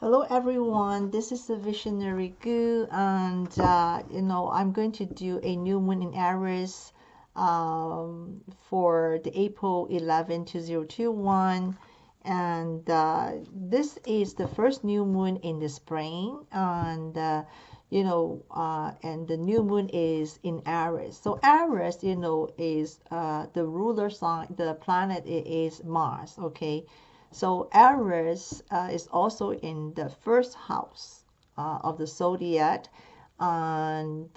Hello everyone, this is the Visionary Goo, and I'm going to do a new moon in Aries for the April 11 2021, and this is the first new moon in the spring, and and the new moon is in Aries. So Aries, is the ruler sign, the planet is Mars, okay? So Aries is also in the first house of the zodiac, and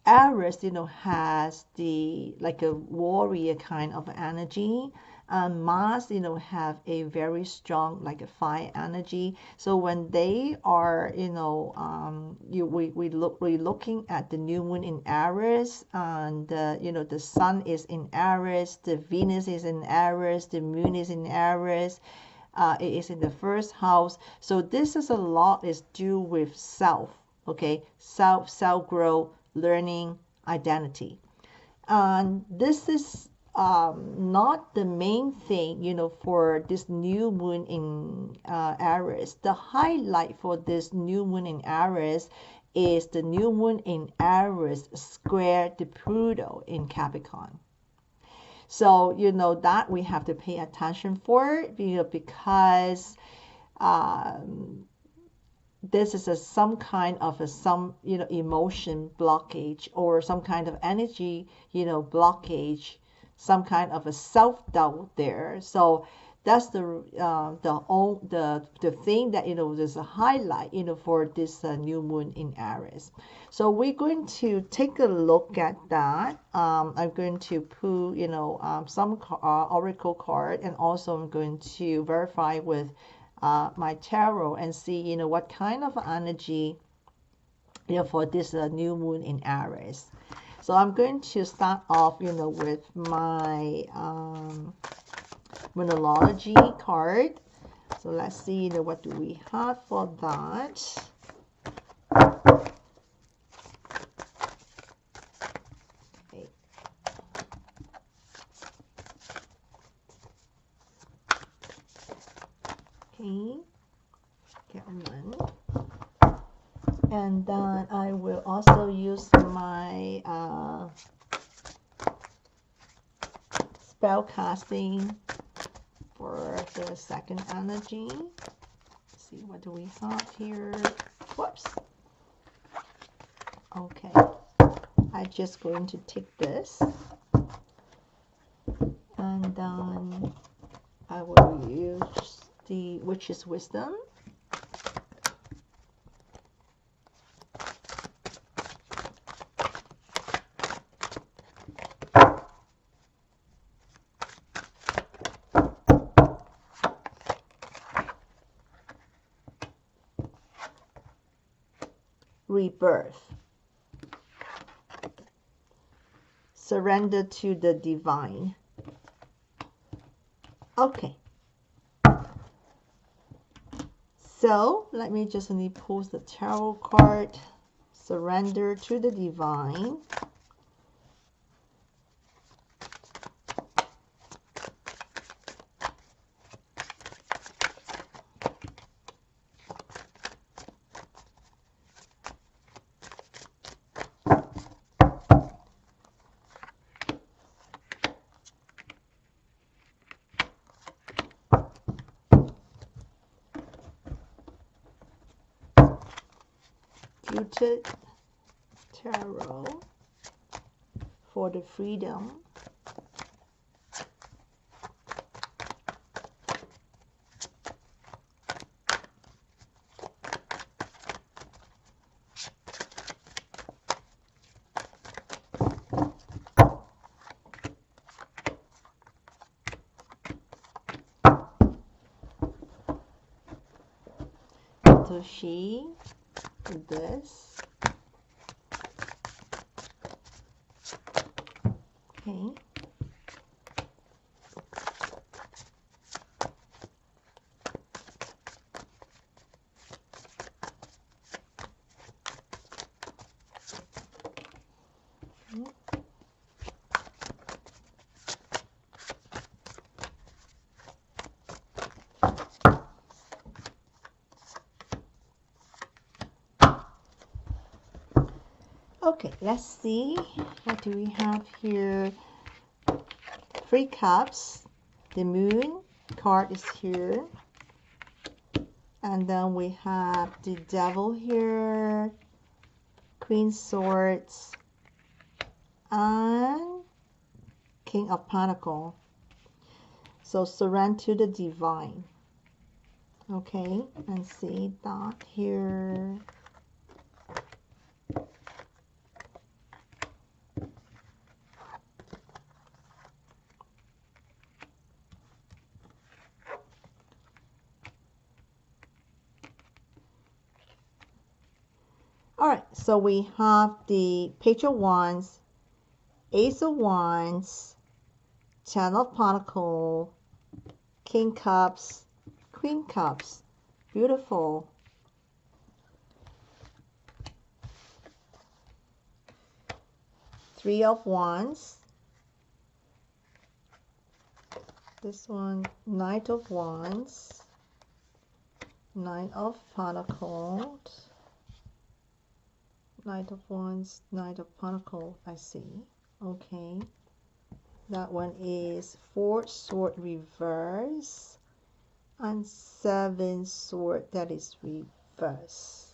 Aries, has the like a warrior kind of energy. Mars, have a very strong like a fire energy. So when they are, we're looking at the new moon in Aries, and the sun is in Aries, the Venus is in Aries, the moon is in Aries. It is in the first house. So this is a lot is due with self, okay? Self growth, learning, identity. And this is not the main thing, for this new moon in Aries. The highlight for this new moon in Aries is the new moon in Aries square the Pluto in Capricorn. So, that we have to pay attention for, because this is some kind of emotion blockage, or some kind of energy blockage, some kind of a self-doubt there. So that's the thing that there's a highlight for this new moon in Aries. So we're going to take a look at that. I'm going to pull some oracle card, and also I'm going to verify with my tarot and see what kind of energy for this new moon in Aries. So I'm going to start off with my numerology card. So let's see what do we have for that. Okay. Okay. Get one. And then I will also use my spell casting for the second energy. Let's see, what do we have here? Whoops. Okay. I'm just going to take this, and then I will use the Witch's Wisdom. Rebirth. Surrender to the divine. Okay. So let me just pull the tarot card. Surrender to the divine. Tarot for the freedom. So she did this. Okay. Okay, let's see. What do we have here? 3 cups. The moon card is here. And then we have the devil here. Queen swords. And King of Pentacles. So surrender to the divine. Okay, and see that here. All right, so we have the Page of Wands, Ace of Wands, Ten of Pentacles, King Cups, Queen Cups. Beautiful. Three of Wands. This one, Knight of Wands, Nine of Pentacles, Knight of Wands, Knight of Pentacles, I see. Okay. That one is 4 sword reverse and 7 sword that is reverse.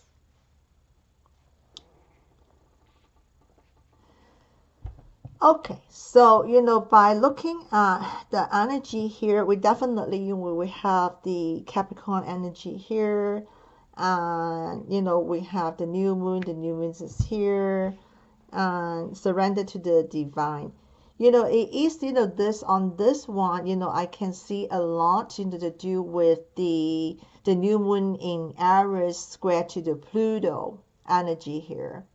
Okay, so by looking at the energy here, we definitely we have the Capricorn energy here, and we have the new moon. The new moon is here, and surrender to the divine. It is this on this one. I can see a lot to do with the new moon in Aries square to the Pluto energy here.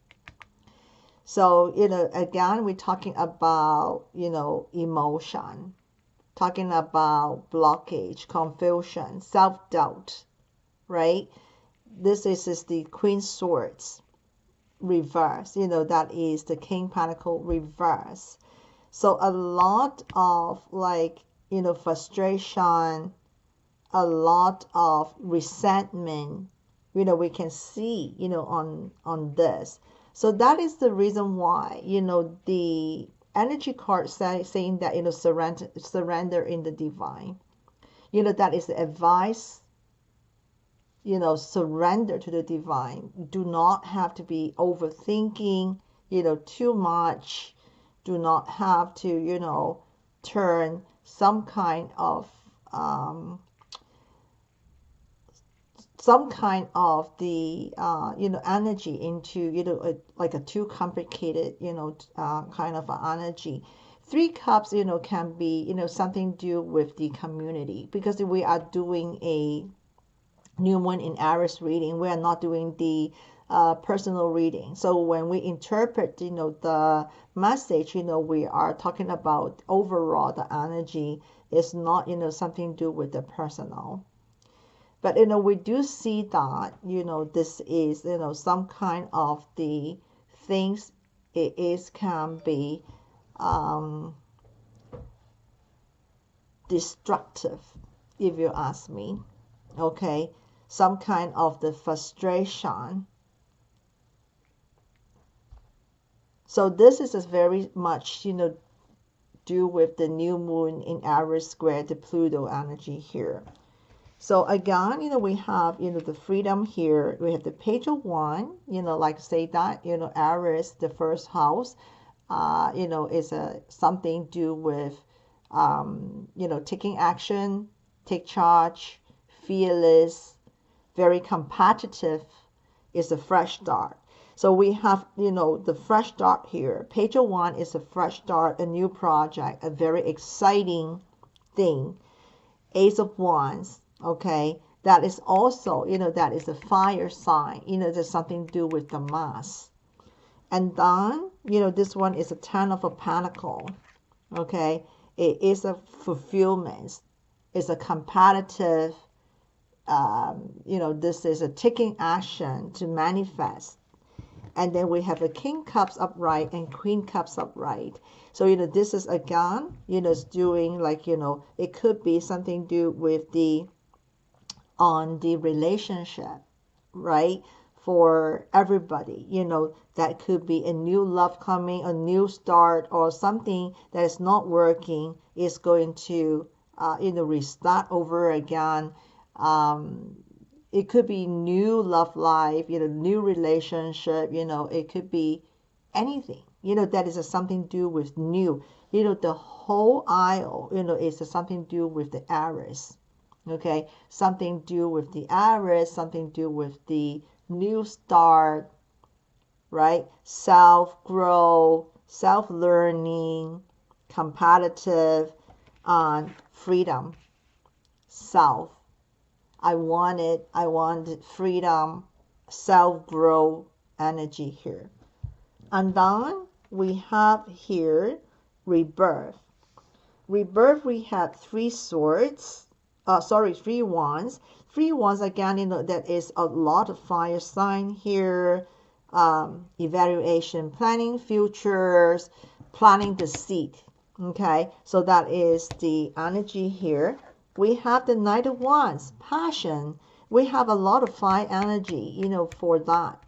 So, again, we're talking about, emotion, talking about blockage, confusion, self-doubt, right? This is the Queen Swords reverse, that is the King Pentacle reverse. So a lot of frustration, a lot of resentment, we can see, on this. So that is the reason why, the energy card saying that, surrender in the divine. That is the advice, surrender to the divine. Do not have to be overthinking, too much. Do not have to, turn some kind of the energy into like a too complicated kind of energy. 3 cups can be something to do with the community, because we are doing a new moon in Aries reading. We are not doing the personal reading. So when we interpret the message, we are talking about overall the energy. Is not something to do with the personal. But we do see that this is some kind of the things. It can be destructive, if you ask me. Okay, some kind of the frustration. So this is very much do with the new moon in Aries square the Pluto energy here. So again, we have, the freedom here. We have the Page of Wands, like say that, Aries, the first house, is something to do with, taking action, take charge, fearless, very competitive, is a fresh start. So we have, the fresh start here. Page of Wands is a fresh start, a new project, a very exciting thing. Ace of Wands. Okay, that is also, that is a fire sign, there's something to do with the mass. And then, this one is a 10 of a pentacle. Okay, it is a fulfillment. It's a competitive, this is a taking action to manifest. And then we have a King Cups upright and Queen Cups upright. So, this is again, it's doing it could be something to do with the relationship, right? for everybody. You know, that could be a new love coming, a new start, or something that is not working is going to, you know, restart over again. It could be new love life, you know, new relationship, you know, it could be anything, you know, that is something to do with new. You know, the whole aisle, you know, is something to do with the Aries. Okay, something to do with the Aries, something to do with the new start, right? Self-growth, self-learning, competitive, and freedom, self. I wanted freedom, self-growth energy here. And then we have here rebirth. Rebirth, we have three swords. Three wands. Three wands, again, you know, that is a lot of fire sign here. Evaluation, planning futures, planting the seed. Okay, so that is the energy here. We have the Knight of Wands, passion. We have a lot of fire energy, you know, for that.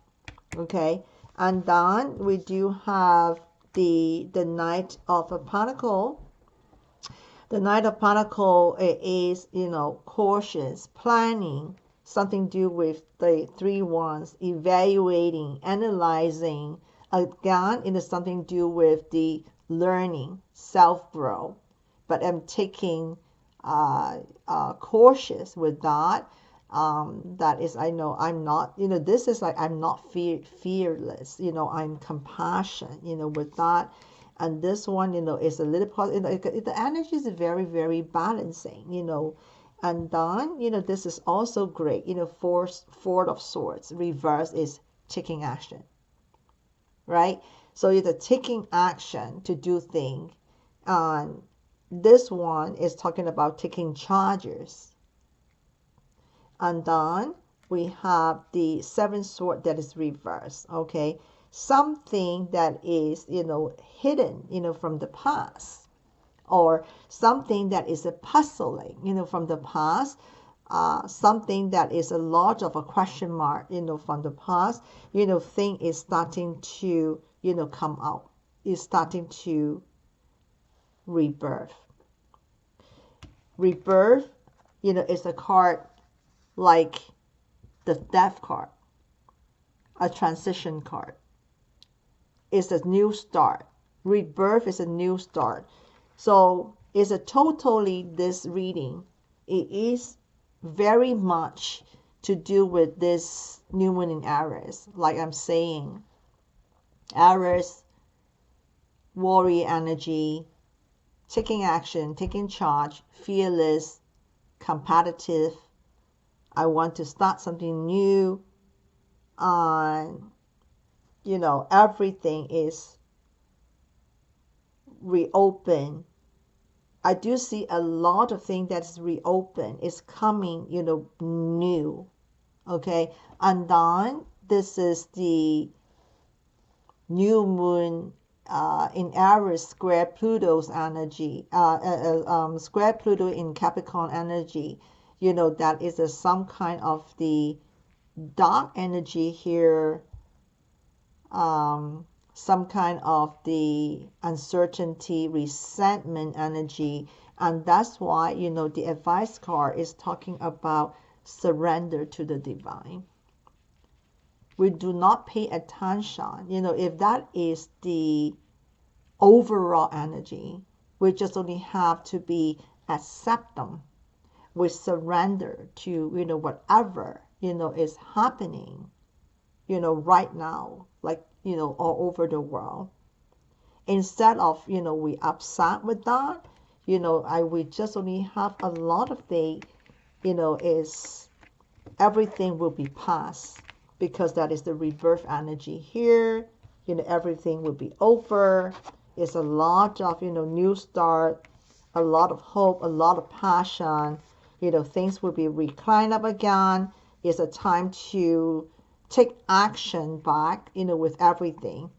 Okay, and then we do have the Knight of Pentacle. The Knight of Pentacle is, you know, cautious, planning, something to do with the three wands, evaluating, analyzing. Again, it is something to do with the learning, self-growth. But I'm taking cautious with that. That is, I know I'm not, you know, this is like I'm not fearless, you know, I'm compassion, you know, with that. And this one, you know, is a little positive. You know, the energy is very, very balancing, you know. And then, you know, this is also great, you know, Four of Swords. Reverse is taking action, right? So either taking action to do things. And this one is talking about taking charges. And then we have the Seven Sword that is reversed, okay? Something that is, you know, hidden, you know, from the past, or something that is a puzzling, you know, from the past, something that is a lot of a question mark, you know, from the past, you know, thing is starting to, you know, come out, is starting to rebirth. Rebirth, you know, is a card like the Death card, a transition card. Is a new start. Rebirth is a new start. So it's a totally, this reading, it is very much to do with this new moon in Aries. Like I'm saying, Aries, warrior energy, taking action, taking charge, fearless, competitive. I want to start something new. You know, everything is reopened. I do see a lot of things that's reopened. It's coming, you know, new. Okay, and then this is the new moon in Aries square Pluto's energy, square Pluto in Capricorn energy. You know, that is some kind of the dark energy here. Some kind of the uncertainty, resentment energy. And that's why, you know, the advice card is talking about surrender to the divine. We do not pay attention, you know, if that is the overall energy, we just only have to be accept them. We surrender to, you know, whatever, you know, is happening, you know, right now, like, you know, all over the world. Instead of, you know, we upset with that, you know, we just only have a lot of the, you know, is everything will be past, because that is the rebirth energy here. You know, everything will be over. It's a lot of, you know, new start, a lot of hope, a lot of passion. You know, things will be reclined up again. It's a time to take action back, you know, with everything.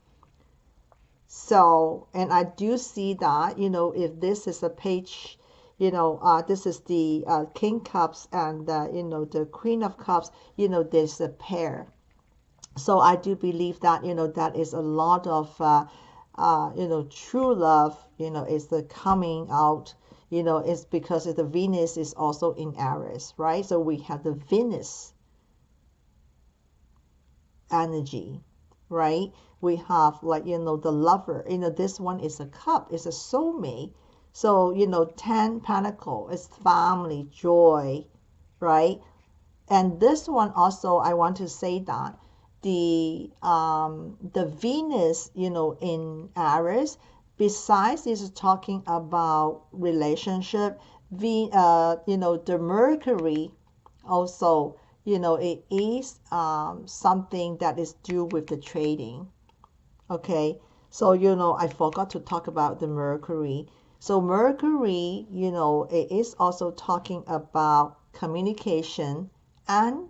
So, and I do see that, you know, if this is a page, you know, this is the King Cups and, you know, the Queen of Cups, you know, there's a pair. So I do believe that, that is a lot of, true love, is the coming out, is because the Venus is also in Aries, right? So we have the Venus energy, right? We have like, the lover, this one is a cup, is a soulmate. So, 10 pentacle is family, joy, right? And this one also, I want to say that the Venus, in Aries, besides is talking about relationship, the Mercury also, it is something that is due with the trading. Okay, so I forgot to talk about the Mercury. So Mercury, it is also talking about communication and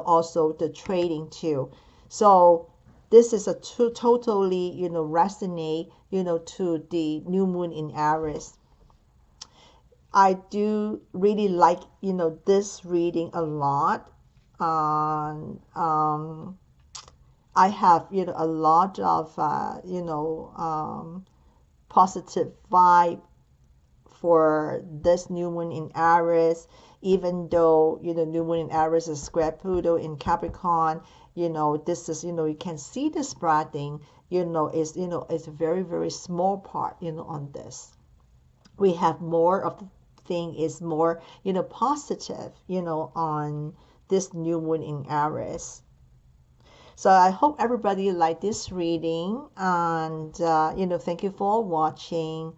also the trading too. So this is a totally resonate to the new moon in Aries. I do really like this reading a lot. I have a lot of positive vibe for this new moon in Aries, even though new moon in Aries is square Pluto in Capricorn. This is you can see the spreading. It's a very very small part on this. We have more of the thing is more positive on this new moon in Aries. So I hope everybody liked this reading, and thank you for watching.